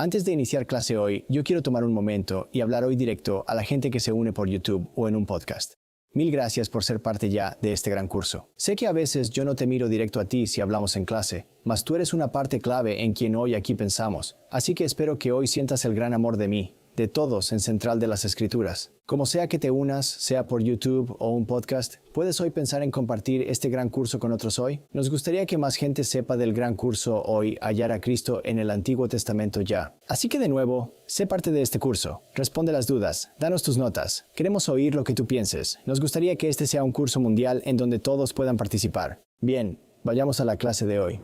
Antes de iniciar clase hoy, yo quiero tomar un momento y hablar hoy directo a la gente que se une por YouTube o en un podcast. Mil gracias por ser parte ya de este gran curso. Sé que a veces yo no te miro directo a ti si hablamos en clase, mas tú eres una parte clave en quien hoy aquí pensamos. Así que espero que hoy sientas el gran amor de mí, de todos en Central de las Escrituras. Como sea que te unas, sea por YouTube o un podcast, ¿puedes hoy pensar en compartir este gran curso con otros hoy? Nos gustaría que más gente sepa del gran curso hoy, hallar a Cristo en el Antiguo Testamento ya. Así que de nuevo, sé parte de este curso. Responde las dudas, danos tus notas. Queremos oír lo que tú pienses. Nos gustaría que este sea un curso mundial en donde todos puedan participar. Bien, vayamos a la clase de hoy.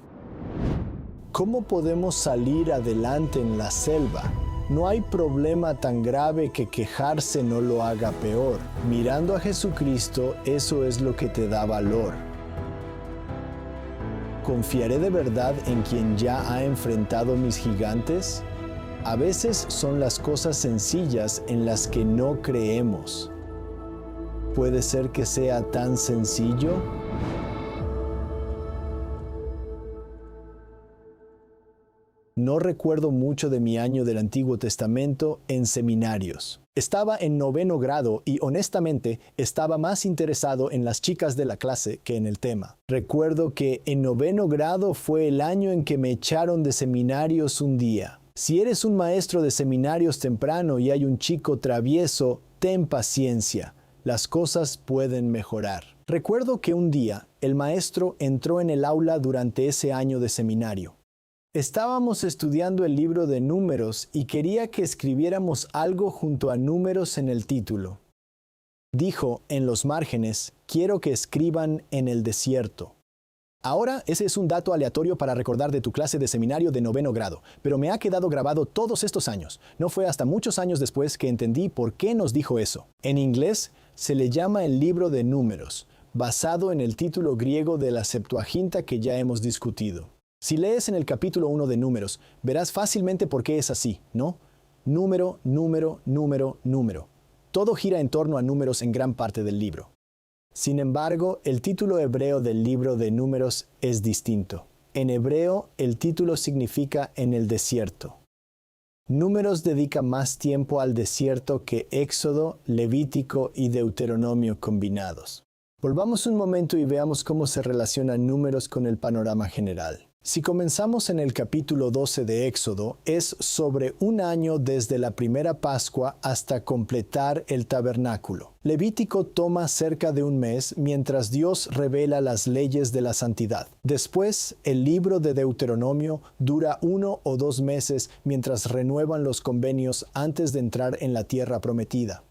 ¿Cómo podemos salir adelante en la selva? No hay problema tan grave que quejarse no lo haga peor. Mirando a Jesucristo, eso es lo que te da valor. ¿Confiaré de verdad en quien ya ha enfrentado mis gigantes? A veces son las cosas sencillas en las que no creemos. ¿Puede ser que sea tan sencillo? No recuerdo mucho de mi año del Antiguo Testamento en seminarios. Estaba en 9º grado y honestamente estaba más interesado en las chicas de la clase que en el tema. Recuerdo que en 9º grado fue el año en que me echaron de seminarios un día. Si eres un maestro de seminarios temprano y hay un chico travieso, ten paciencia. Las cosas pueden mejorar. Recuerdo que un día el maestro entró en el aula durante ese año de seminario. Estábamos estudiando el libro de Números y quería que escribiéramos algo junto a Números en el título. Dijo en los márgenes, quiero que escriban en el desierto. Ahora, ese es un dato aleatorio para recordar de tu clase de seminario de 9º grado, pero me ha quedado grabado todos estos años. No fue hasta muchos años después que entendí por qué nos dijo eso. En inglés, se le llama el libro de Números, basado en el título griego de la Septuaginta que ya hemos discutido. Si lees en el capítulo 1 de Números, verás fácilmente por qué es así, ¿no? Número, número, número, número. Todo gira en torno a números en gran parte del libro. Sin embargo, el título hebreo del libro de Números es distinto. En hebreo, el título significa en el desierto. Números dedica más tiempo al desierto que Éxodo, Levítico y Deuteronomio combinados. Volvamos un momento y veamos cómo se relacionan Números con el panorama general. Si comenzamos en el capítulo 12 de Éxodo, es sobre un año desde la primera Pascua hasta completar el tabernáculo. Levítico toma cerca de un mes mientras Dios revela las leyes de la santidad. Después, el libro de Deuteronomio dura 1 o 2 meses mientras renuevan los convenios antes de entrar en la tierra prometida.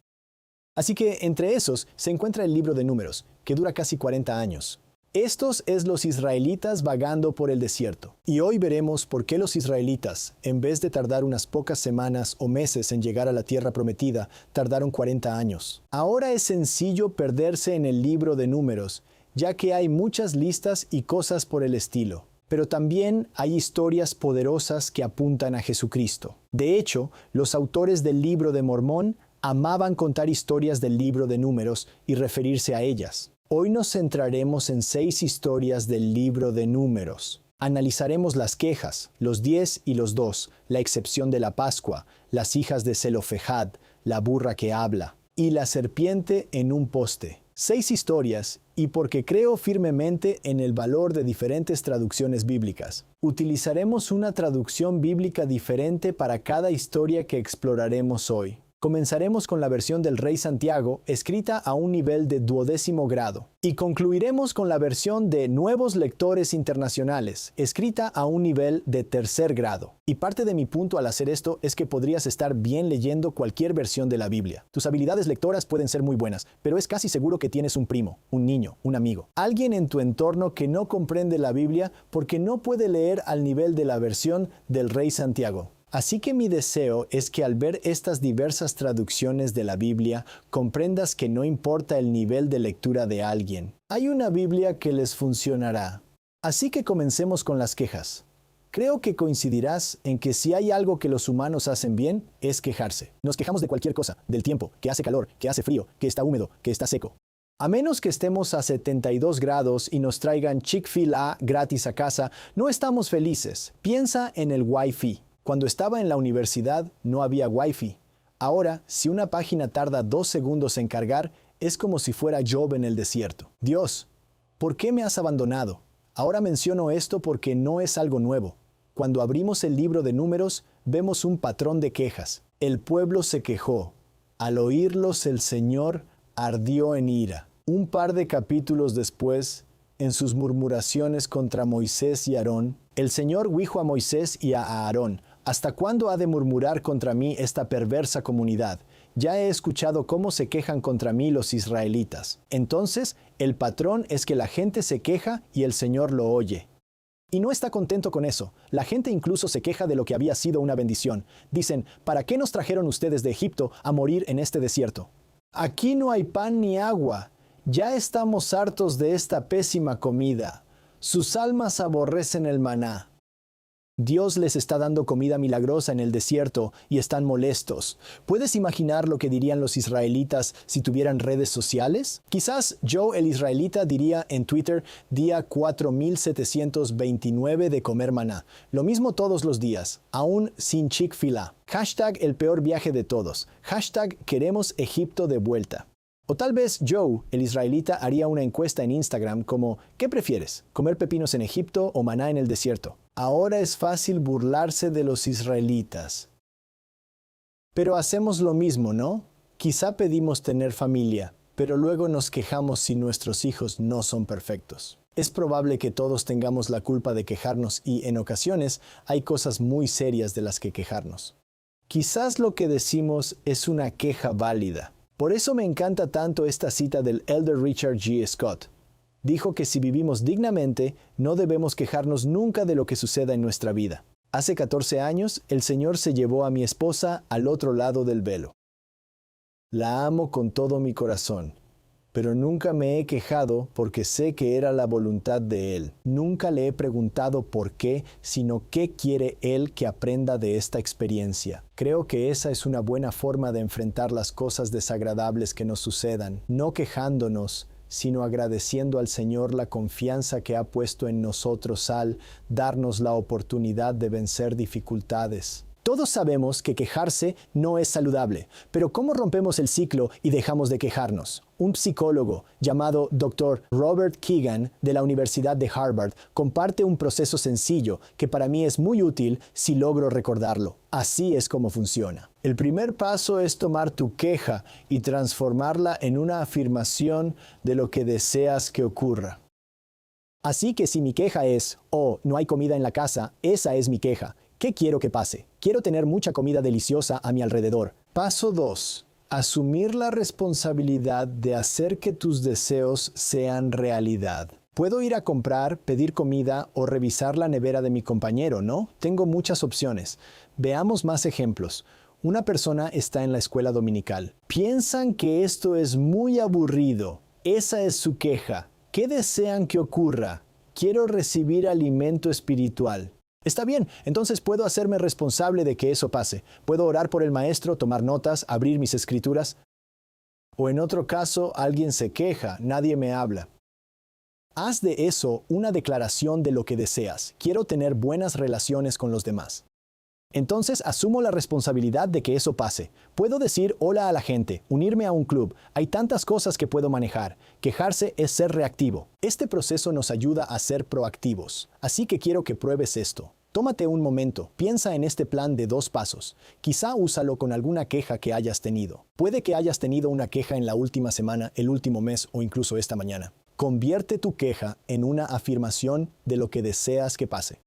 Así que entre esos se encuentra el libro de Números, que dura casi 40 años. Estos es los israelitas vagando por el desierto. Y hoy veremos por qué los israelitas, en vez de tardar unas pocas semanas o meses en llegar a la tierra prometida, tardaron 40 años. Ahora es sencillo perderse en el libro de Números, ya que hay muchas listas y cosas por el estilo. Pero también hay historias poderosas que apuntan a Jesucristo. De hecho, los autores del libro de Mormón amaban contar historias del libro de Números y referirse a ellas. Hoy nos centraremos en 6 historias del libro de Números. Analizaremos las quejas, los 10 y los 2, la excepción de la Pascua, las hijas de Zelofejad, la burra que habla, y la serpiente en un poste. 6 historias, y porque creo firmemente en el valor de diferentes traducciones bíblicas. Utilizaremos una traducción bíblica diferente para cada historia que exploraremos hoy. Comenzaremos con la versión del Rey Santiago, escrita a un nivel de 12º grado. Y concluiremos con la versión de Nuevos Lectores Internacionales, escrita a un nivel de 3er grado. Y parte de mi punto al hacer esto es que podrías estar bien leyendo cualquier versión de la Biblia. Tus habilidades lectoras pueden ser muy buenas, pero es casi seguro que tienes un primo, un niño, un amigo. Alguien en tu entorno que no comprende la Biblia porque no puede leer al nivel de la versión del Rey Santiago. Así que mi deseo es que al ver estas diversas traducciones de la Biblia, comprendas que no importa el nivel de lectura de alguien. Hay una Biblia que les funcionará. Así que comencemos con las quejas. Creo que coincidirás en que si hay algo que los humanos hacen bien, es quejarse. Nos quejamos de cualquier cosa, del tiempo, que hace calor, que hace frío, que está húmedo, que está seco. A menos que estemos a 72 grados y nos traigan Chick-fil-A gratis a casa, no estamos felices. Piensa en el Wi-Fi. Cuando estaba en la universidad no había Wi-Fi. Ahora, si una página tarda 2 segundos en cargar, es como si fuera Job en el desierto. Dios, ¿por qué me has abandonado? Ahora menciono esto porque no es algo nuevo. Cuando abrimos el libro de Números, vemos un patrón de quejas. El pueblo se quejó. Al oírlos, el Señor ardió en ira. Un par de capítulos después, en sus murmuraciones contra Moisés y Aarón, el Señor dijo a Moisés y a Aarón: ¿Hasta cuándo ha de murmurar contra mí esta perversa comunidad? Ya he escuchado cómo se quejan contra mí los israelitas. Entonces, el patrón es que la gente se queja y el Señor lo oye. Y no está contento con eso. La gente incluso se queja de lo que había sido una bendición. Dicen: ¿para qué nos trajeron ustedes de Egipto a morir en este desierto? Aquí no hay pan ni agua. Ya estamos hartos de esta pésima comida. Sus almas aborrecen el maná. Dios les está dando comida milagrosa en el desierto y están molestos. ¿Puedes imaginar lo que dirían los israelitas si tuvieran redes sociales? Quizás Joe el israelita diría en Twitter: día 4729 de comer maná. Lo mismo todos los días, aún sin Chick-fil-A. Hashtag el peor viaje de todos. Hashtag queremos Egipto de vuelta. O tal vez Joe, el israelita, haría una encuesta en Instagram como: ¿qué prefieres? ¿Comer pepinos en Egipto o maná en el desierto? Ahora es fácil burlarse de los israelitas. Pero hacemos lo mismo, ¿no? Quizá pedimos tener familia, pero luego nos quejamos si nuestros hijos no son perfectos. Es probable que todos tengamos la culpa de quejarnos y, en ocasiones, hay cosas muy serias de las que quejarnos. Quizás lo que decimos es una queja válida. Por eso me encanta tanto esta cita del Elder Richard G. Scott. Dijo que si vivimos dignamente, no debemos quejarnos nunca de lo que suceda en nuestra vida. Hace 14 años, el Señor se llevó a mi esposa al otro lado del velo. La amo con todo mi corazón, pero nunca me he quejado porque sé que era la voluntad de Él. Nunca le he preguntado por qué, sino qué quiere Él que aprenda de esta experiencia. Creo que esa es una buena forma de enfrentar las cosas desagradables que nos sucedan, no quejándonos, sino agradeciendo al Señor la confianza que ha puesto en nosotros al darnos la oportunidad de vencer dificultades. Todos sabemos que quejarse no es saludable, pero ¿cómo rompemos el ciclo y dejamos de quejarnos? Un psicólogo llamado Dr. Robert Keegan de la Universidad de Harvard comparte un proceso sencillo que para mí es muy útil si logro recordarlo. Así es como funciona. El primer paso es tomar tu queja y transformarla en una afirmación de lo que deseas que ocurra. Así que si mi queja es: oh, no hay comida en la casa, esa es mi queja. ¿Qué quiero que pase? Quiero tener mucha comida deliciosa a mi alrededor. Paso 2. Asumir la responsabilidad de hacer que tus deseos sean realidad. Puedo ir a comprar, pedir comida o revisar la nevera de mi compañero, ¿no? Tengo muchas opciones. Veamos más ejemplos. Una persona está en la escuela dominical. Piensan que esto es muy aburrido. Esa es su queja. ¿Qué desean que ocurra? Quiero recibir alimento espiritual. Está bien, entonces puedo hacerme responsable de que eso pase. Puedo orar por el maestro, tomar notas, abrir mis escrituras. O en otro caso, alguien se queja, nadie me habla. Haz de eso una declaración de lo que deseas. Quiero tener buenas relaciones con los demás. Entonces asumo la responsabilidad de que eso pase. Puedo decir hola a la gente, unirme a un club. Hay tantas cosas que puedo manejar. Quejarse es ser reactivo. Este proceso nos ayuda a ser proactivos. Así que quiero que pruebes esto. Tómate un momento, piensa en este plan de 2 pasos. Quizá úsalo con alguna queja que hayas tenido. Puede que hayas tenido una queja en la última semana, el último mes o incluso esta mañana. Convierte tu queja en una afirmación de lo que deseas que pase.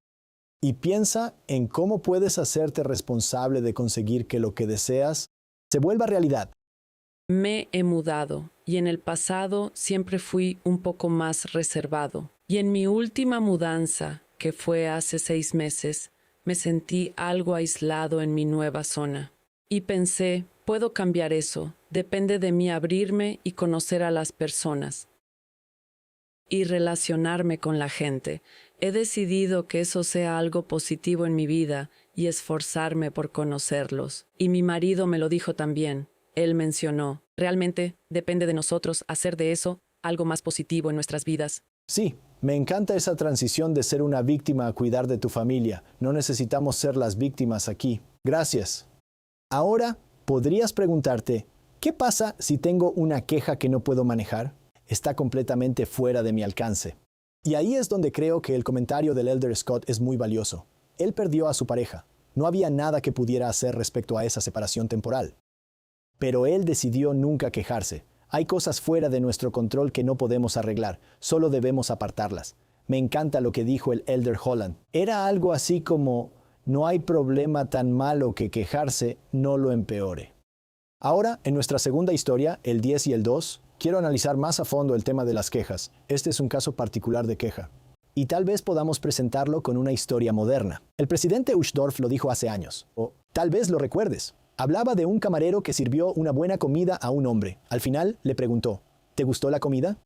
Y piensa en cómo puedes hacerte responsable de conseguir que lo que deseas se vuelva realidad. Me he mudado y en el pasado siempre fui un poco más reservado. Y en mi última mudanza, que fue hace 6 meses, me sentí algo aislado en mi nueva zona. Y pensé, puedo cambiar eso, depende de mí abrirme y conocer a las personas. Y relacionarme con la gente. He decidido que eso sea algo positivo en mi vida y esforzarme por conocerlos. Y mi marido me lo dijo también. Él mencionó, realmente depende de nosotros hacer de eso algo más positivo en nuestras vidas. Sí, Me encanta esa transición de ser una víctima a cuidar de tu familia. No necesitamos ser las víctimas aquí. Gracias. Ahora, podrías preguntarte, ¿qué pasa si tengo una queja que no puedo manejar? Está completamente fuera de mi alcance. Y ahí es donde creo que el comentario del Elder Scott es muy valioso. Él perdió a su pareja. No había nada que pudiera hacer respecto a esa separación temporal. Pero él decidió nunca quejarse. Hay cosas fuera de nuestro control que no podemos arreglar, solo debemos apartarlas. Me encanta lo que dijo el Elder Holland. Era algo así como, no hay problema tan malo que quejarse no lo empeore. Ahora, en nuestra segunda historia, el 10 y el 2, quiero analizar más a fondo el tema de las quejas. Este es un caso particular de queja. Y tal vez podamos presentarlo con una historia moderna. El presidente Uchtdorf lo dijo hace años, o tal vez lo recuerdes. Hablaba de un camarero que sirvió una buena comida a un hombre. Al final le preguntó, ¿te gustó la comida?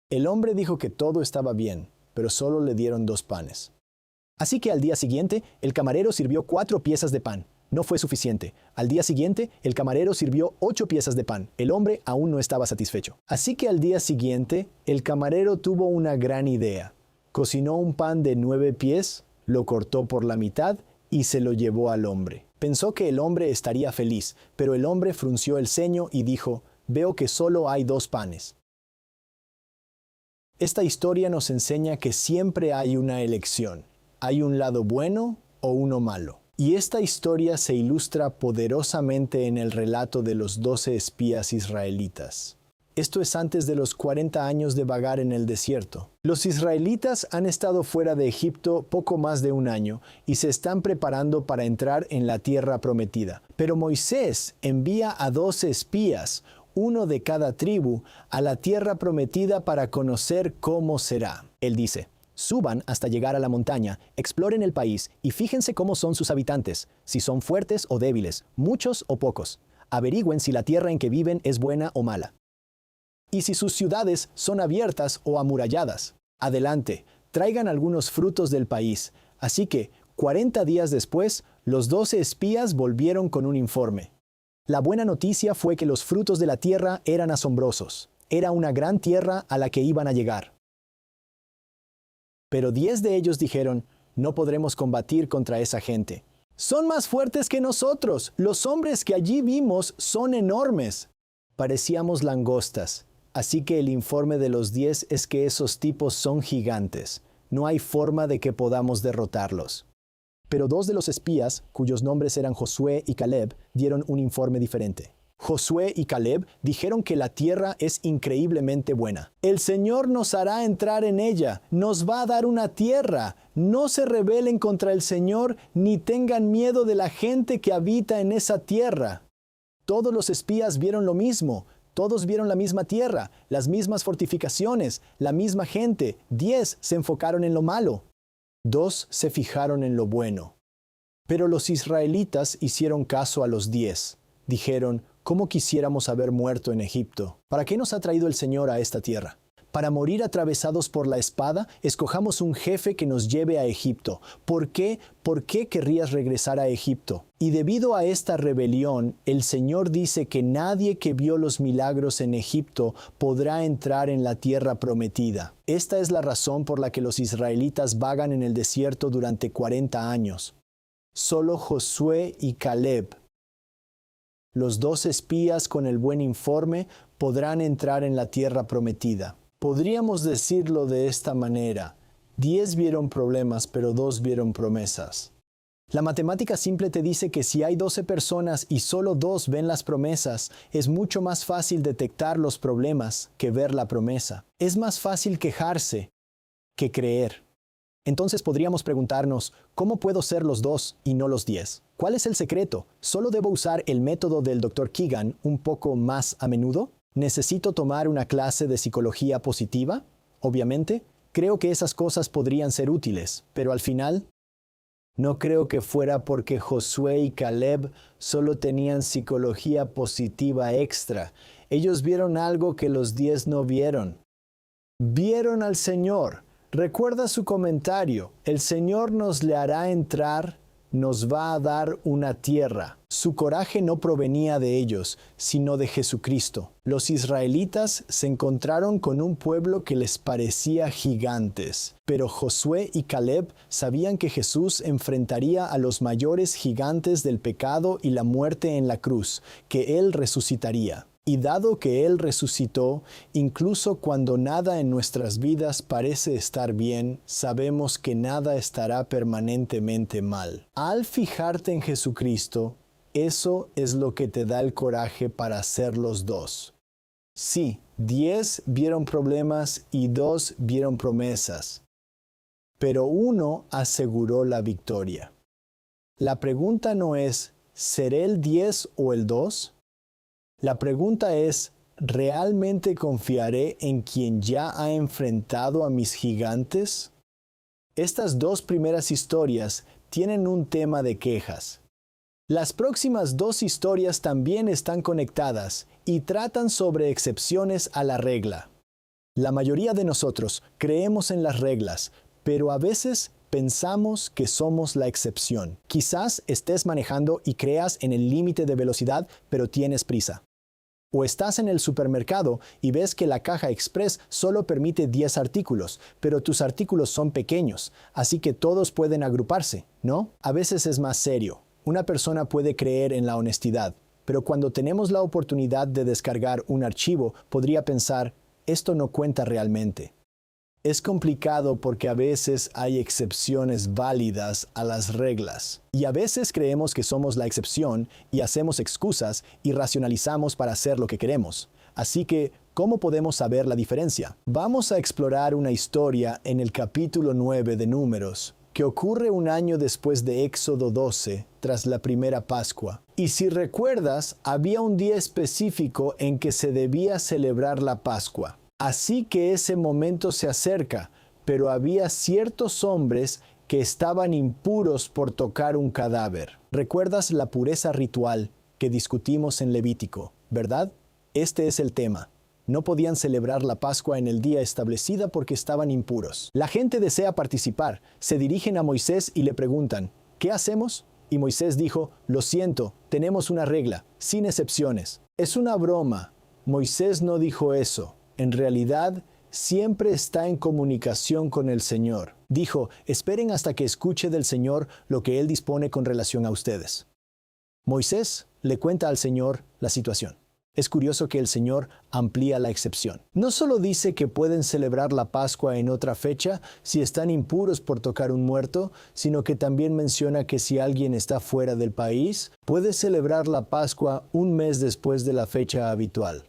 El hombre dijo que todo estaba bien, pero solo le dieron 2 panes. Así que al día siguiente, el camarero sirvió 4 piezas de pan. No fue suficiente. Al día siguiente, el camarero sirvió 8 piezas de pan. El hombre aún no estaba satisfecho. Así que al día siguiente, el camarero tuvo una gran idea. Cocinó un pan de 9 pies, lo cortó por la mitad y se lo llevó al hombre. Pensó que el hombre estaría feliz, pero el hombre frunció el ceño y dijo, «Veo que solo hay 2 panes». Esta historia nos enseña que siempre hay una elección. Hay un lado bueno o uno malo. Y esta historia se ilustra poderosamente en el relato de los 12 espías israelitas. Esto es antes de los 40 años de vagar en el desierto. Los israelitas han estado fuera de Egipto poco más de 1 año y se están preparando para entrar en la tierra prometida. Pero Moisés envía a 12 espías, uno de cada tribu, a la tierra prometida para conocer cómo será. Él dice, suban hasta llegar a la montaña, exploren el país y fíjense cómo son sus habitantes, si son fuertes o débiles, muchos o pocos. Averigüen si la tierra en que viven es buena o mala. Y si sus ciudades son abiertas o amuralladas. Adelante, traigan algunos frutos del país. Así que, 40 días después, los 12 espías volvieron con un informe. La buena noticia fue que los frutos de la tierra eran asombrosos. Era una gran tierra a la que iban a llegar. Pero 10 de ellos dijeron, no podremos combatir contra esa gente. Son más fuertes que nosotros. Los hombres que allí vimos son enormes. Parecíamos langostas. Así que el informe de los 10 es que esos tipos son gigantes. No hay forma de que podamos derrotarlos. Pero 2 de los espías, cuyos nombres eran Josué y Caleb, dieron un informe diferente. Josué y Caleb dijeron que la tierra es increíblemente buena. El Señor nos hará entrar en ella, nos va a dar una tierra. No se rebelen contra el Señor ni tengan miedo de la gente que habita en esa tierra. Todos los espías vieron lo mismo. Todos vieron la misma tierra, las mismas fortificaciones, la misma gente. 10 se enfocaron en lo malo. 2 se fijaron en lo bueno. Pero los israelitas hicieron caso a los 10. Dijeron, ¿cómo quisiéramos haber muerto en Egipto? ¿Para qué nos ha traído el Señor a esta tierra? Para morir atravesados por la espada, escojamos un jefe que nos lleve a Egipto. ¿Por qué? ¿Por qué querrías regresar a Egipto? Y debido a esta rebelión, el Señor dice que nadie que vio los milagros en Egipto podrá entrar en la tierra prometida. Esta es la razón por la que los israelitas vagan en el desierto durante 40 años. Solo Josué y Caleb, los 2 espías con el buen informe, podrán entrar en la tierra prometida. Podríamos decirlo de esta manera, 10 vieron problemas, pero 2 vieron promesas. La matemática simple te dice que si hay 12 personas y solo 2 ven las promesas, es mucho más fácil detectar los problemas que ver la promesa. Es más fácil quejarse que creer. Entonces podríamos preguntarnos, ¿cómo puedo ser los 2 y no los 10? ¿Cuál es el secreto? ¿Solo debo usar el método del Dr. Keegan un poco más a menudo? ¿Necesito tomar una clase de psicología positiva? Obviamente, creo que esas cosas podrían ser útiles, pero al final, no creo que fuera porque Josué y Caleb solo tenían psicología positiva extra. Ellos vieron algo que los 10 no vieron. Vieron al Señor. Recuerda su comentario, el Señor nos le hará entrar nos va a dar una tierra. Su coraje no provenía de ellos, sino de Jesucristo. Los israelitas se encontraron con un pueblo que les parecía gigantes, pero Josué y Caleb sabían que Jesús enfrentaría a los mayores gigantes del pecado y la muerte en la cruz, que Él resucitaría. Y dado que Él resucitó, incluso cuando nada en nuestras vidas parece estar bien, sabemos que nada estará permanentemente mal. Al fijarte en Jesucristo, eso es lo que te da el coraje para hacer los dos. Sí, 10 vieron problemas y 2 vieron promesas, pero uno aseguró la victoria. La pregunta no es, ¿seré el 10 o el 2? La pregunta es, ¿realmente confiaré en quien ya ha enfrentado a mis gigantes? Estas dos primeras historias tienen un tema de quejas. Las próximas dos historias también están conectadas y tratan sobre excepciones a la regla. La mayoría de nosotros creemos en las reglas, pero a veces pensamos que somos la excepción. Quizás estés manejando y creas en el límite de velocidad, pero tienes prisa. O estás en el supermercado y ves que la caja express solo permite 10 artículos, pero tus artículos son pequeños, así que todos pueden agruparse, ¿no? A veces es más serio. Una persona puede creer en la honestidad, pero cuando tenemos la oportunidad de descargar un archivo, podría pensar, esto no cuenta realmente. Es complicado porque a veces hay excepciones válidas a las reglas. Y a veces creemos que somos la excepción y hacemos excusas y racionalizamos para hacer lo que queremos. Así que, ¿cómo podemos saber la diferencia? Vamos a explorar una historia en el capítulo 9 de Números, que ocurre un año después de Éxodo 12, tras la primera Pascua. Y si recuerdas, había un día específico en que se debía celebrar la Pascua. Así que ese momento se acerca, pero había ciertos hombres que estaban impuros por tocar un cadáver. ¿Recuerdas la pureza ritual que discutimos en Levítico, verdad? Este es el tema. No podían celebrar la Pascua en el día establecido porque estaban impuros. La gente desea participar. Se dirigen a Moisés y le preguntan, ¿qué hacemos? Y Moisés dijo, lo siento, tenemos una regla, sin excepciones. Es una broma. Moisés no dijo eso. En realidad, siempre está en comunicación con el Señor. Dijo, esperen hasta que escuche del Señor lo que Él dispone con relación a ustedes. Moisés le cuenta al Señor la situación. Es curioso que el Señor amplía la excepción. No solo dice que pueden celebrar la Pascua en otra fecha si están impuros por tocar un muerto, sino que también menciona que si alguien está fuera del país, puede celebrar la Pascua un mes después de la fecha habitual.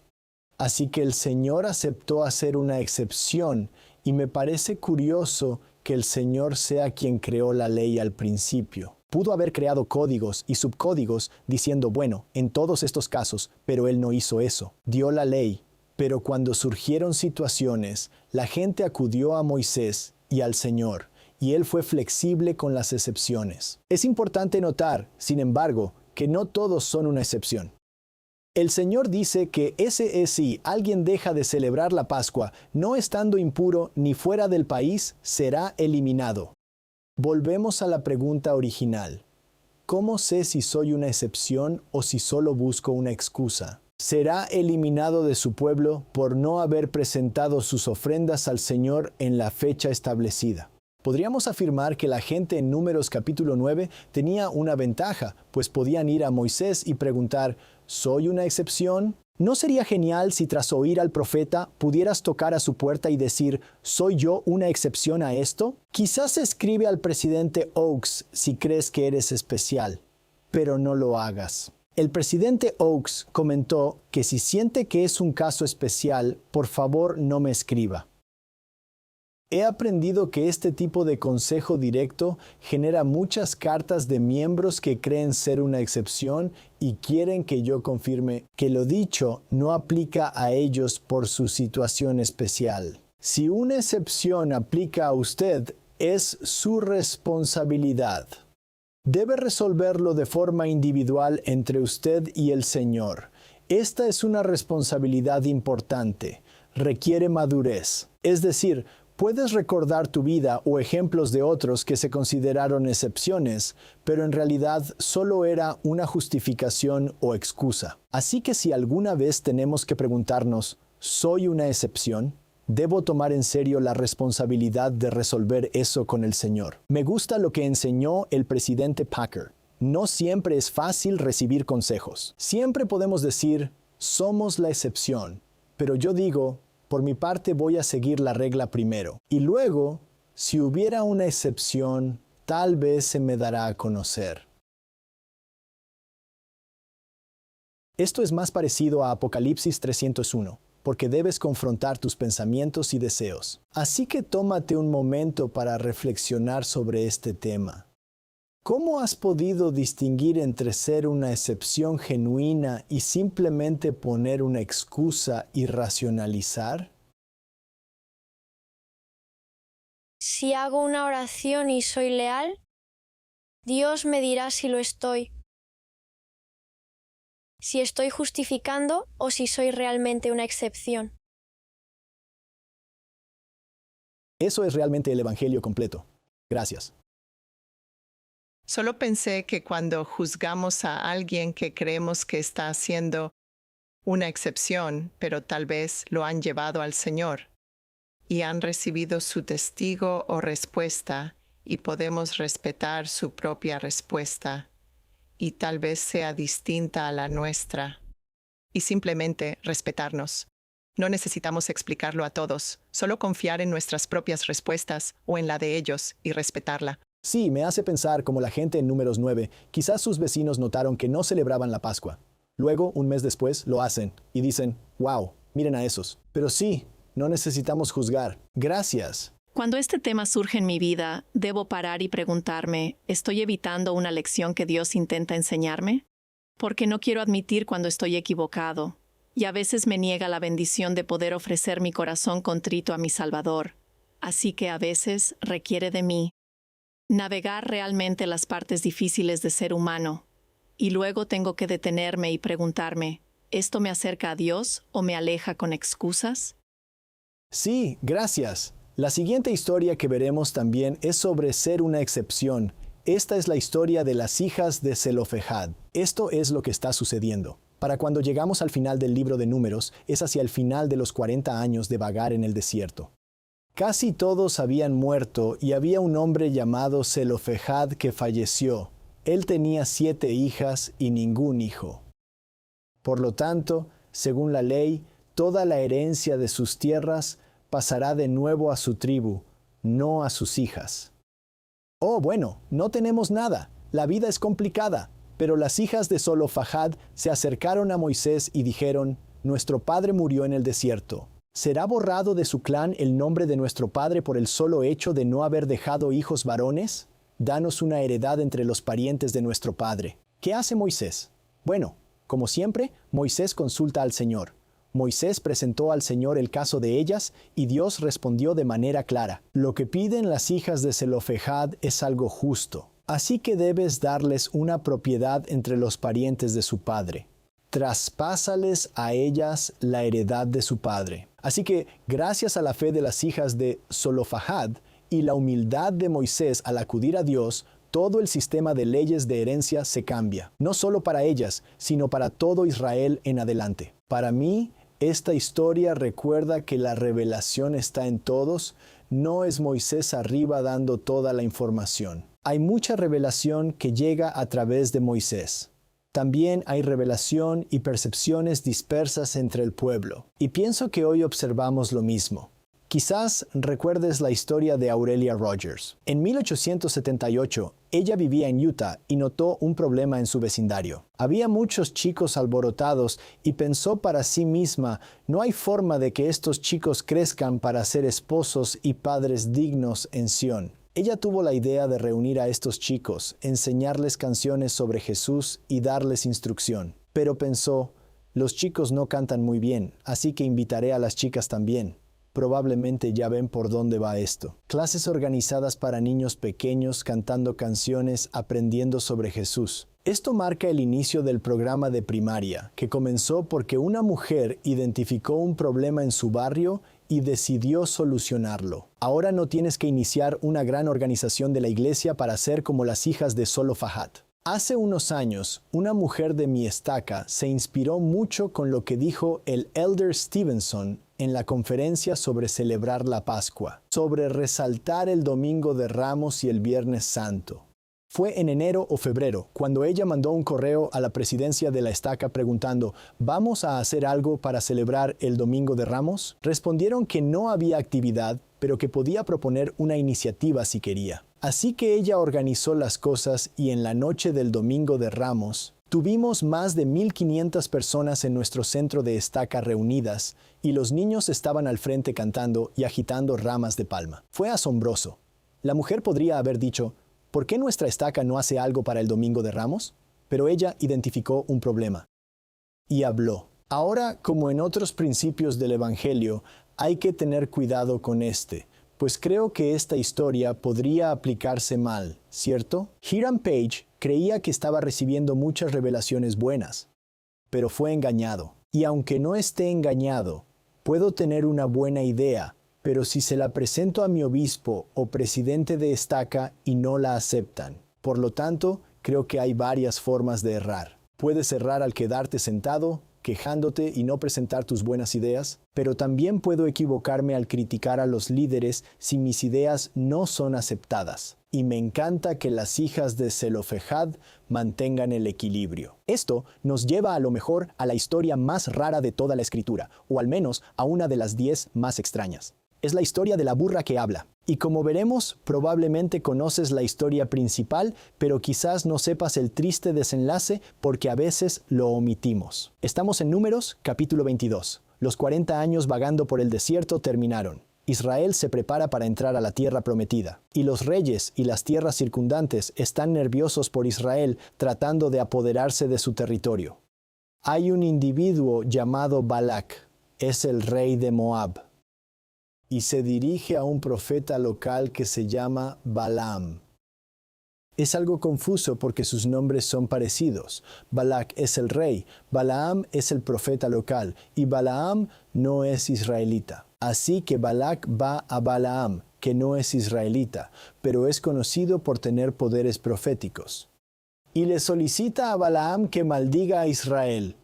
Así que el Señor aceptó hacer una excepción y me parece curioso que el Señor sea quien creó la ley al principio. Pudo haber creado códigos y subcódigos diciendo, bueno, en todos estos casos, pero Él no hizo eso. Dio la ley, pero cuando surgieron situaciones, la gente acudió a Moisés y al Señor, y Él fue flexible con las excepciones. Es importante notar, sin embargo, que no todos son una excepción. El Señor dice que ese es si alguien deja de celebrar la Pascua, no estando impuro ni fuera del país, será eliminado. Volvemos a la pregunta original. ¿Cómo sé si soy una excepción o si solo busco una excusa? Será eliminado de su pueblo por no haber presentado sus ofrendas al Señor en la fecha establecida. Podríamos afirmar que la gente en Números capítulo 9 tenía una ventaja, pues podían ir a Moisés y preguntar, ¿soy una excepción? ¿No sería genial si tras oír al profeta pudieras tocar a su puerta y decir, ¿soy yo una excepción a esto? Quizás escribe al presidente Oaks si crees que eres especial, pero no lo hagas. El presidente Oaks comentó que si siente que es un caso especial, por favor no me escriba. He aprendido que este tipo de consejo directo genera muchas cartas de miembros que creen ser una excepción y quieren que yo confirme que lo dicho no aplica a ellos por su situación especial. Si una excepción aplica a usted, es su responsabilidad. Debe resolverlo de forma individual entre usted y el Señor. Esta es una responsabilidad importante. Requiere madurez. Es decir, Puedes recordar tu vida o ejemplos de otros que se consideraron excepciones, pero en realidad solo era una justificación o excusa. Así que si alguna vez tenemos que preguntarnos, ¿soy una excepción? Debo tomar en serio la responsabilidad de resolver eso con el Señor. Me gusta lo que enseñó el presidente Packer. No siempre es fácil recibir consejos. Siempre podemos decir, somos la excepción, pero yo digo, por mi parte voy a seguir la regla primero. Y luego, si hubiera una excepción, tal vez se me dará a conocer. Esto es más parecido a Apocalipsis 301, porque debes confrontar tus pensamientos y deseos. Así que tómate un momento para reflexionar sobre este tema. ¿Cómo has podido distinguir entre ser una excepción genuina y simplemente poner una excusa y racionalizar? Si hago una oración y soy leal, Dios me dirá si lo estoy. Si estoy justificando o si soy realmente una excepción. Eso es realmente el Evangelio completo. Gracias. Solo pensé que cuando juzgamos a alguien que creemos que está haciendo una excepción, pero tal vez lo han llevado al Señor y han recibido su testigo o respuesta y podemos respetar su propia respuesta y tal vez sea distinta a la nuestra y simplemente respetarnos. No necesitamos explicarlo a todos, solo confiar en nuestras propias respuestas o en la de ellos y respetarla. Sí, me hace pensar como la gente en Números 9, quizás sus vecinos notaron que no celebraban la Pascua. Luego, un mes después, lo hacen y dicen, wow, miren a esos. Pero sí, no necesitamos juzgar. Gracias. Cuando este tema surge en mi vida, debo parar y preguntarme, ¿estoy evitando una lección que Dios intenta enseñarme? Porque no quiero admitir cuando estoy equivocado, y a veces me niega la bendición de poder ofrecer mi corazón contrito a mi Salvador. Así que a veces requiere de mí navegar realmente las partes difíciles de ser humano, y luego tengo que detenerme y preguntarme, ¿esto me acerca a Dios o me aleja con excusas? Sí, gracias. La siguiente historia que veremos también es sobre ser una excepción. Esta es la historia de las hijas de Zelofehad. Esto es lo que está sucediendo. Para cuando llegamos al final del libro de Números, es hacia el final de los 40 años de vagar en el desierto. Casi todos habían muerto y había un hombre llamado Zelofehad que falleció. Él tenía 7 hijas y ningún hijo. Por lo tanto, según la ley, toda la herencia de sus tierras pasará de nuevo a su tribu, no a sus hijas. Oh, bueno, no tenemos nada. La vida es complicada. Pero las hijas de Zelofehad se acercaron a Moisés y dijeron, «Nuestro padre murió en el desierto. ¿Será borrado de su clan el nombre de nuestro padre por el solo hecho de no haber dejado hijos varones? Danos una heredad entre los parientes de nuestro padre». ¿Qué hace Moisés? Bueno, como siempre, Moisés consulta al Señor. Moisés presentó al Señor el caso de ellas y Dios respondió de manera clara. Lo que piden las hijas de Zelofehad es algo justo. Así que debes darles una propiedad entre los parientes de su padre. Traspásales a ellas la heredad de su padre. Así que, gracias a la fe de las hijas de Zelofehad y la humildad de Moisés al acudir a Dios, todo el sistema de leyes de herencia se cambia. No solo para ellas, sino para todo Israel en adelante. Para mí, esta historia recuerda que la revelación está en todos, no es Moisés arriba dando toda la información. Hay mucha revelación que llega a través de Moisés. También hay revelación y percepciones dispersas entre el pueblo. Y pienso que hoy observamos lo mismo. Quizás recuerdes la historia de Aurelia Rogers. En 1878, ella vivía en Utah y notó un problema en su vecindario. Había muchos chicos alborotados y pensó para sí misma, no hay forma de que estos chicos crezcan para ser esposos y padres dignos en Sión. Ella tuvo la idea de reunir a estos chicos, enseñarles canciones sobre Jesús y darles instrucción. Pero pensó, los chicos no cantan muy bien, así que invitaré a las chicas también. Probablemente ya ven por dónde va esto. Clases organizadas para niños pequeños cantando canciones, aprendiendo sobre Jesús. Esto marca el inicio del programa de primaria, que comenzó porque una mujer identificó un problema en su barrio y decidió solucionarlo. Ahora no tienes que iniciar una gran organización de la iglesia para ser como las hijas de Zelofehad. Hace unos años, una mujer de mi estaca se inspiró mucho con lo que dijo el Elder Stevenson en la conferencia sobre celebrar la Pascua, sobre resaltar el Domingo de Ramos y el Viernes Santo. Fue en enero o febrero, cuando ella mandó un correo a la presidencia de la estaca preguntando, ¿vamos a hacer algo para celebrar el Domingo de Ramos? Respondieron que no había actividad, pero que podía proponer una iniciativa si quería. Así que ella organizó las cosas y en la noche del Domingo de Ramos, tuvimos más de 1,500 personas en nuestro centro de estaca reunidas y los niños estaban al frente cantando y agitando ramas de palma. Fue asombroso. La mujer podría haber dicho, ¿por qué nuestra estaca no hace algo para el Domingo de Ramos? Pero ella identificó un problema. Y habló. Ahora, como en otros principios del Evangelio, hay que tener cuidado con pues creo que esta historia podría aplicarse mal, ¿cierto? Hiram Page creía que estaba recibiendo muchas revelaciones buenas, pero fue engañado. Y aunque no esté engañado, puedo tener una buena idea, pero si se la presento a mi obispo o presidente de estaca y no la aceptan. Por lo tanto, creo que hay varias formas de errar. Puedes errar al quedarte sentado, quejándote y no presentar tus buenas ideas, pero también puedo equivocarme al criticar a los líderes si mis ideas no son aceptadas. Y me encanta que las hijas de Zelofehad mantengan el equilibrio. Esto nos lleva a lo mejor a la historia más rara de toda la escritura, o al menos a una de las 10 más extrañas. Es la historia de la burra que habla. Y como veremos, probablemente conoces la historia principal, pero quizás no sepas el triste desenlace porque a veces lo omitimos. Estamos en Números, capítulo 22. Los 40 años vagando por el desierto terminaron. Israel se prepara para entrar a la tierra prometida. Y los reyes y las tierras circundantes están nerviosos por Israel tratando de apoderarse de su territorio. Hay un individuo llamado Balac. Es el rey de Moab. Y se dirige a un profeta local que se llama Balaam. Es algo confuso porque sus nombres son parecidos. Balac es el rey, Balaam es el profeta local, y Balaam no es israelita. Así que Balac va a Balaam, que no es israelita, pero es conocido por tener poderes proféticos. Y le solicita a Balaam que maldiga a Israel.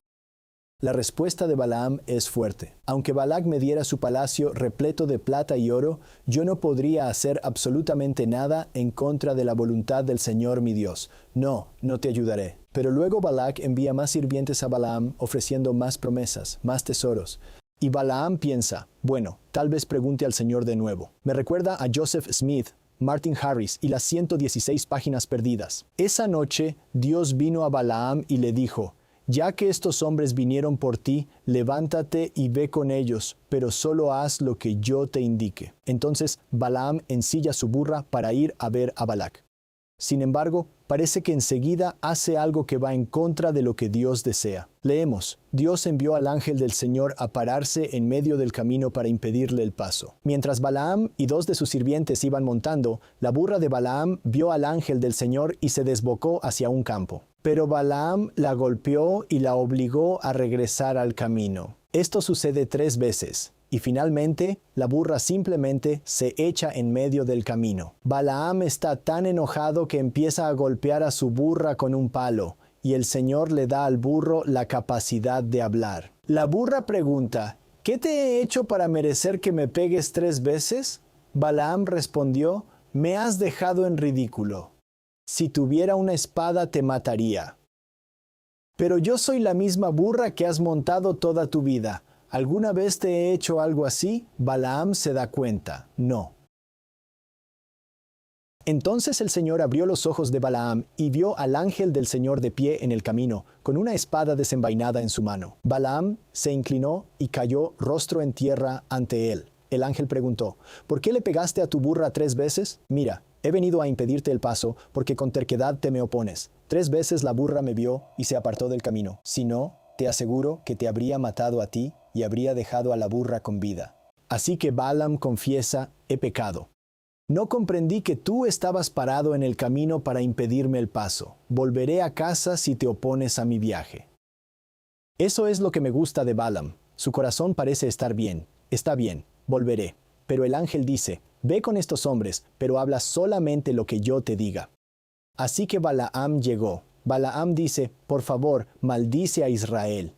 La respuesta de Balaam es fuerte. Aunque Balac me diera su palacio repleto de plata y oro, yo no podría hacer absolutamente nada en contra de la voluntad del Señor mi Dios. No te ayudaré. Pero luego Balac envía más sirvientes a Balaam ofreciendo más promesas, más tesoros. Y Balaam piensa, bueno, tal vez pregunte al Señor de nuevo. Me recuerda a Joseph Smith, Martin Harris y las 116 páginas perdidas. Esa noche, Dios vino a Balaam y le dijo, ya que estos hombres vinieron por ti, levántate y ve con ellos, pero solo haz lo que yo te indique. Entonces Balaam ensilla su burra para ir a ver a Balac. Sin embargo, parece que enseguida hace algo que va en contra de lo que Dios desea. Leemos, Dios envió al ángel del Señor a pararse en medio del camino para impedirle el paso. Mientras Balaam y 2 de sus sirvientes iban montando, la burra de Balaam vio al ángel del Señor y se desbocó hacia un campo. Pero Balaam la golpeó y la obligó a regresar al camino. Esto sucede 3 veces. Y finalmente, la burra simplemente se echa en medio del camino. Balaam está tan enojado que empieza a golpear a su burra con un palo, y el Señor le da al burro la capacidad de hablar. La burra pregunta, ¿qué te he hecho para merecer que me pegues 3 veces? Balaam respondió, me has dejado en ridículo. Si tuviera una espada te mataría. Pero yo soy la misma burra que has montado toda tu vida. ¿Alguna vez te he hecho algo así? Balaam se da cuenta. No. Entonces el Señor abrió los ojos de Balaam y vio al ángel del Señor de pie en el camino, con una espada desenvainada en su mano. Balaam se inclinó y cayó rostro en tierra ante él. El ángel preguntó, ¿por qué le pegaste a tu burra 3 veces? Mira, he venido a impedirte el paso porque con terquedad te me opones. 3 veces la burra me vio y se apartó del camino. Si no, te aseguro que te habría matado a ti y habría dejado a la burra con vida. Así que Balaam confiesa, he pecado. No comprendí que tú estabas parado en el camino para impedirme el paso. Volveré a casa si te opones a mi viaje. Eso es lo que me gusta de Balaam. Su corazón parece estar bien. Está bien. volveré. Pero el ángel dice, ve con estos hombres, pero habla solamente lo que yo te diga. Así que Balaam llegó. Balaam dice, por favor, maldice a Israel.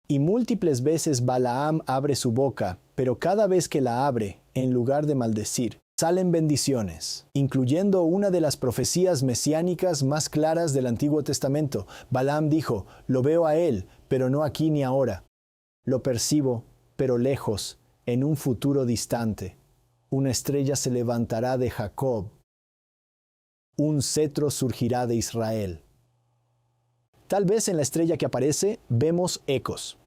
Y múltiples veces Balaam abre su boca, pero cada vez que la abre, en lugar de maldecir, salen bendiciones, incluyendo una de las profecías mesiánicas más claras del Antiguo Testamento. Balaam dijo, lo veo a él, pero no aquí ni ahora. Lo percibo, pero lejos, en un futuro distante. Una estrella se levantará de Jacob. Un cetro surgirá de Israel. Tal vez en la estrella que aparece vemos ecos.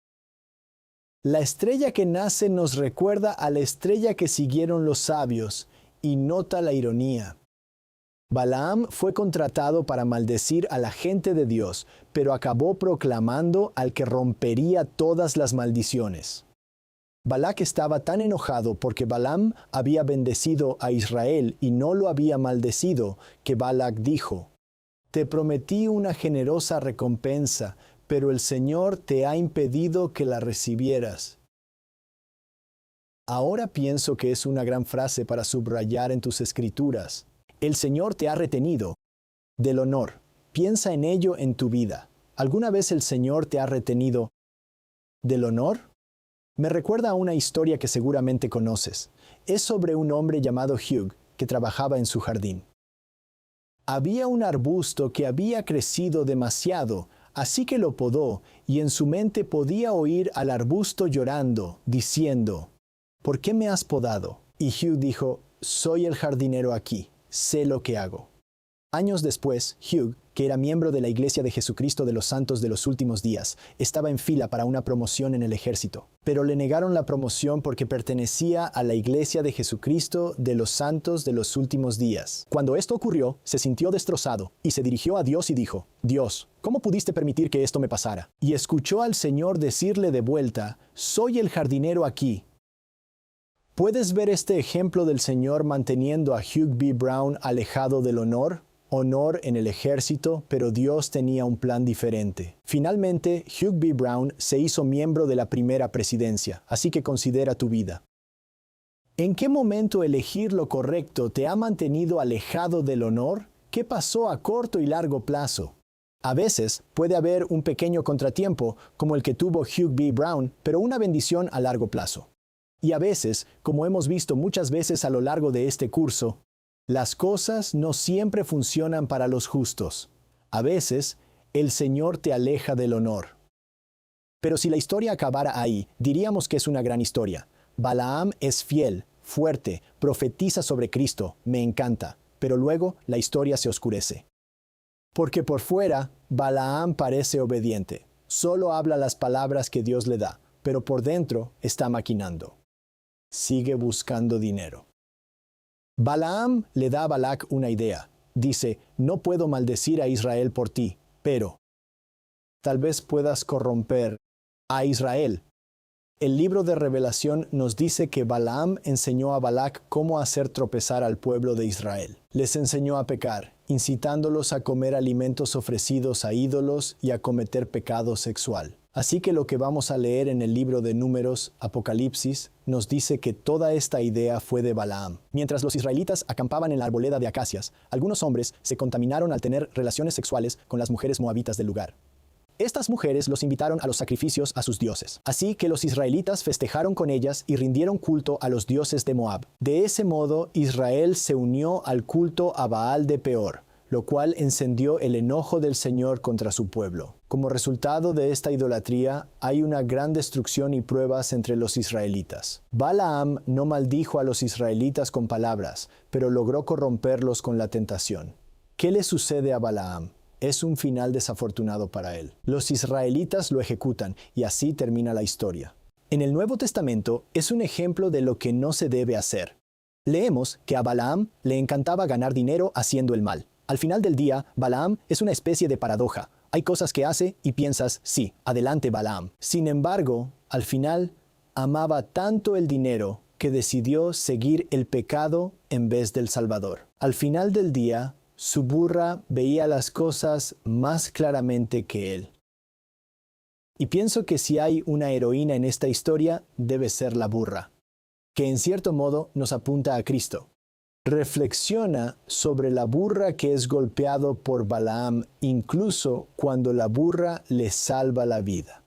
La estrella que nace nos recuerda a la estrella que siguieron los sabios, y nota la ironía. Balaam fue contratado para maldecir a la gente de Dios, pero acabó proclamando al que rompería todas las maldiciones. Balac estaba tan enojado porque Balaam había bendecido a Israel y no lo había maldecido, que Balac dijo, te prometí una generosa recompensa, pero el Señor te ha impedido que la recibieras. Ahora pienso que es una gran frase para subrayar en tus escrituras. El Señor te ha retenido del honor. Piensa en ello en tu vida. ¿Alguna vez el Señor te ha retenido del honor? Me recuerda a una historia que seguramente conoces. Es sobre un hombre llamado Hugh que trabajaba en su jardín. Había un arbusto que había crecido demasiado, así que lo podó, y en su mente podía oír al arbusto llorando, diciendo, ¿por qué me has podado? Y Hugh dijo, soy el jardinero aquí, sé lo que hago. Años después, Hugh, que era miembro de la Iglesia de Jesucristo de los Santos de los Últimos Días, estaba en fila para una promoción en el ejército, pero le negaron la promoción porque pertenecía a la Iglesia de Jesucristo de los Santos de los Últimos Días. Cuando esto ocurrió, se sintió destrozado y se dirigió a Dios y dijo, Dios, ¿cómo pudiste permitir que esto me pasara? Y escuchó al Señor decirle de vuelta, soy el jardinero aquí. ¿Puedes ver este ejemplo del Señor manteniendo a Hugh B. Brown alejado del honor? Honor en el ejército, pero Dios tenía un plan diferente. Finalmente, Hugh B. Brown se hizo miembro de la primera presidencia, así que considera tu vida. ¿En qué momento elegir lo correcto te ha mantenido alejado del honor? ¿Qué pasó a corto y largo plazo? A veces puede haber un pequeño contratiempo, como el que tuvo Hugh B. Brown, pero una bendición a largo plazo. Y a veces, como hemos visto muchas veces a lo largo de este curso, las cosas no siempre funcionan para los justos. A veces, el Señor te aleja del honor. Pero si la historia acabara ahí, diríamos que es una gran historia. Balaam es fiel, fuerte, profetiza sobre Cristo, me encanta. Pero luego la historia se oscurece. Porque por fuera, Balaam parece obediente. Solo habla las palabras que Dios le da, pero por dentro está maquinando. Sigue buscando dinero. Balaam le da a Balac una idea. Dice, no puedo maldecir a Israel por ti, pero tal vez puedas corromper a Israel. El libro de Revelación nos dice que Balaam enseñó a Balac cómo hacer tropezar al pueblo de Israel. Les enseñó a pecar, incitándolos a comer alimentos ofrecidos a ídolos y a cometer pecado sexual. Así que lo que vamos a leer en el libro de Números, Apocalipsis, nos dice que toda esta idea fue de Balaam. Mientras los israelitas acampaban en la arboleda de acacias, algunos hombres se contaminaron al tener relaciones sexuales con las mujeres moabitas del lugar. Estas mujeres los invitaron a los sacrificios a sus dioses. Así que los israelitas festejaron con ellas y rindieron culto a los dioses de Moab. De ese modo, Israel se unió al culto a Baal de Peor, lo cual encendió el enojo del Señor contra su pueblo. Como resultado de esta idolatría, hay una gran destrucción y pruebas entre los israelitas. Balaam no maldijo a los israelitas con palabras, pero logró corromperlos con la tentación. ¿Qué le sucede a Balaam? Es un final desafortunado para él. Los israelitas lo ejecutan y así termina la historia. En el Nuevo Testamento es un ejemplo de lo que no se debe hacer. Leemos que a Balaam le encantaba ganar dinero haciendo el mal. Al final del día, Balaam es una especie de paradoja. Hay cosas que hace y piensas, sí, adelante Balaam. Sin embargo, al final, amaba tanto el dinero que decidió seguir el pecado en vez del Salvador. Al final del día, su burra veía las cosas más claramente que él. Y pienso que si hay una heroína en esta historia, debe ser la burra. que en cierto modo nos apunta a Cristo. Reflexiona sobre la burra que es golpeado por Balaam, incluso cuando la burra le salva la vida,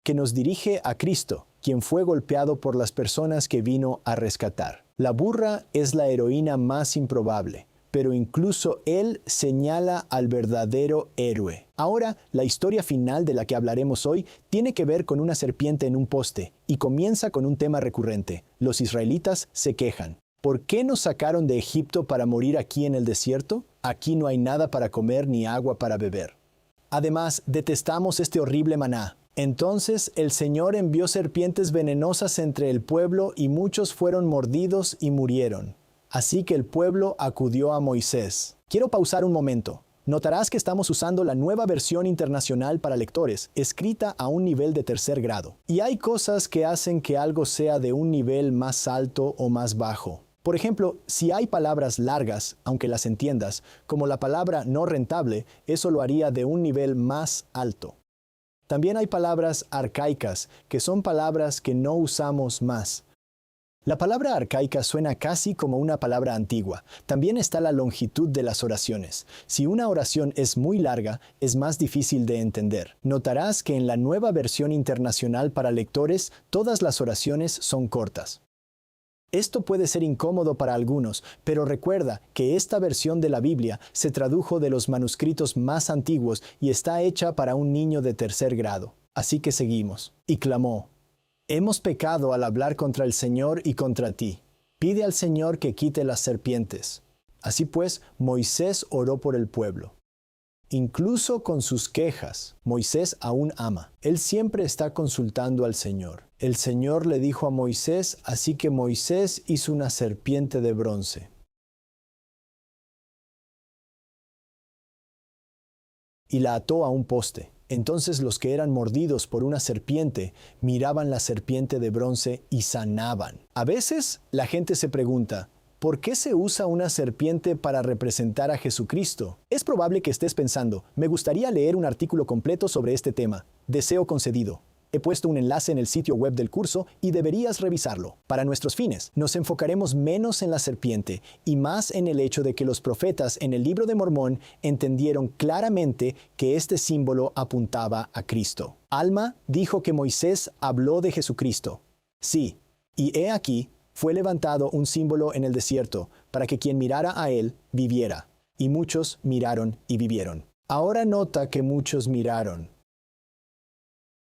que nos dirige a Cristo, quien fue golpeado por las personas que vino a rescatar. La burra es la heroína más improbable, pero incluso él señala al verdadero héroe. Ahora, la historia final de la que hablaremos hoy tiene que ver con una serpiente en un poste y comienza con un tema recurrente. Los israelitas se quejan. ¿Por qué nos sacaron de Egipto para morir aquí en el desierto? Aquí no hay nada para comer ni agua para beber. Además, detestamos este horrible maná. Entonces el Señor envió serpientes venenosas entre el pueblo y muchos fueron mordidos y murieron. Así que el pueblo acudió a Moisés. Quiero pausar un momento. Notarás que estamos usando la nueva versión internacional para lectores, escrita a un nivel de 3er grado. Y hay cosas que hacen que algo sea de un nivel más alto o más bajo. Por ejemplo, si hay palabras largas, aunque las entiendas, como la palabra no rentable, eso lo haría de un nivel más alto. También hay palabras arcaicas, que son palabras que no usamos más. La palabra arcaica suena casi como una palabra antigua. También está la longitud de las oraciones. Si una oración es muy larga, es más difícil de entender. Notarás que en la nueva versión internacional para lectores, todas las oraciones son cortas. Esto puede ser incómodo para algunos, pero recuerda que esta versión de la Biblia se tradujo de los manuscritos más antiguos y está hecha para un niño de 3er grado. Así que seguimos. Y clamó: «Hemos pecado al hablar contra el Señor y contra ti. Pide al Señor que quite las serpientes». Así pues, Moisés oró por el pueblo. Incluso con sus quejas, Moisés aún ama. Él siempre está consultando al Señor. El Señor le dijo a Moisés, así que Moisés hizo una serpiente de bronce. Y la ató a un poste. Entonces los que eran mordidos por una serpiente miraban la serpiente de bronce y sanaban. A veces la gente se pregunta, ¿por qué se usa una serpiente para representar a Jesucristo? Es probable que estés pensando, me gustaría leer un artículo completo sobre este tema. Deseo concedido. He puesto un enlace en el sitio web del curso y deberías revisarlo. Para nuestros fines, nos enfocaremos menos en la serpiente y más en el hecho de que los profetas en el Libro de Mormón entendieron claramente que este símbolo apuntaba a Cristo. Alma dijo que Moisés habló de Jesucristo. Sí, y he aquí, fue levantado un símbolo en el desierto para que quien mirara a él viviera. Y muchos miraron y vivieron. Ahora nota que muchos miraron,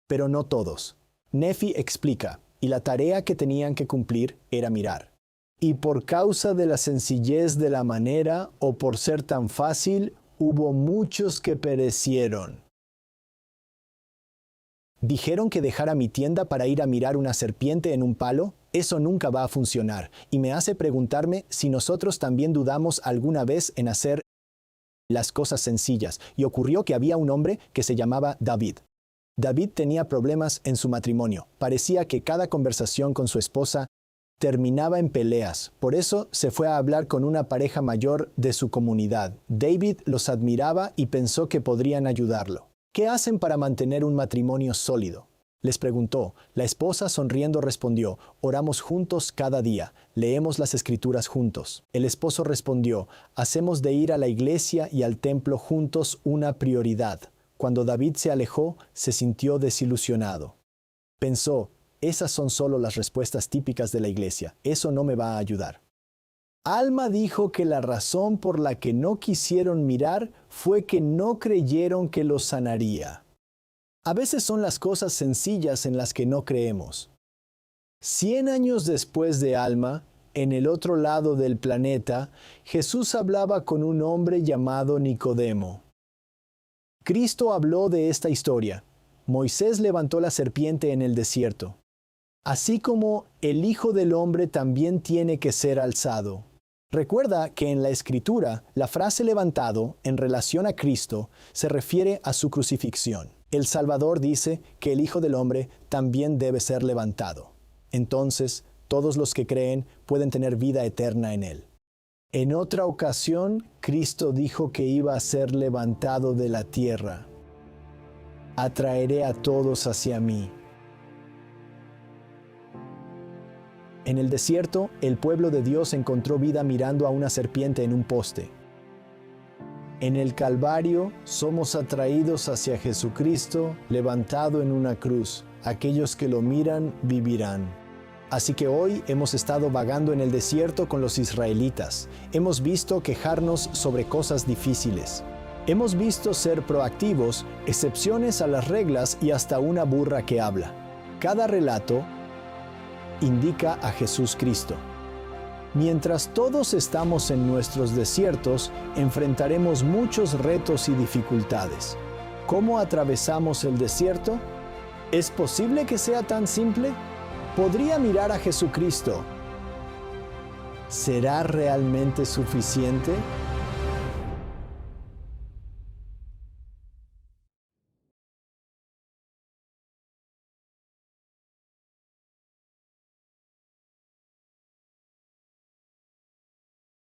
pero no todos. Nefi explica, y la tarea que tenían que cumplir era mirar. Y por causa de la sencillez de la manera, o por ser tan fácil, hubo muchos que perecieron. ¿Dijeron que dejara mi tienda para ir a mirar una serpiente en un palo? Eso nunca va a funcionar, y me hace preguntarme si nosotros también dudamos alguna vez en hacer las cosas sencillas. Y ocurrió que había un hombre que se llamaba David. David tenía problemas en su matrimonio. Parecía que cada conversación con su esposa terminaba en peleas. Por eso se fue a hablar con una pareja mayor de su comunidad. David los admiraba y pensó que podrían ayudarlo. ¿Qué hacen para mantener un matrimonio sólido?, les preguntó. La esposa sonriendo respondió, oramos juntos cada día, leemos las escrituras juntos. El esposo respondió, hacemos de ir a la iglesia y al templo juntos una prioridad. Cuando David se alejó, se sintió desilusionado. Pensó, esas son solo las respuestas típicas de la iglesia, eso no me va a ayudar. Alma dijo que la razón por la que no quisieron mirar fue que no creyeron que los sanaría. A veces son las cosas sencillas en las que no creemos. 100 años después de Alma, en el otro lado del planeta, Jesús hablaba con un hombre llamado Nicodemo. Cristo habló de esta historia. Moisés levantó la serpiente en el desierto. Así como el Hijo del Hombre también tiene que ser alzado. Recuerda que en la Escritura, la frase levantado en relación a Cristo se refiere a su crucifixión. El Salvador dice que el Hijo del Hombre también debe ser levantado. Entonces, todos los que creen pueden tener vida eterna en Él. En otra ocasión, Cristo dijo que iba a ser levantado de la tierra. Atraeré a todos hacia mí. En el desierto, el pueblo de Dios encontró vida mirando a una serpiente en un poste. En el Calvario, somos atraídos hacia Jesucristo, levantado en una cruz. Aquellos que lo miran, vivirán. Así que hoy hemos estado vagando en el desierto con los israelitas. Hemos visto quejarnos sobre cosas difíciles. Hemos visto ser proactivos, excepciones a las reglas y hasta una burra que habla. Cada relato indica a Jesús Cristo. Mientras todos estamos en nuestros desiertos, enfrentaremos muchos retos y dificultades. ¿Cómo atravesamos el desierto? ¿Es posible que sea tan simple? Podría mirar a Jesucristo. ¿Será realmente suficiente?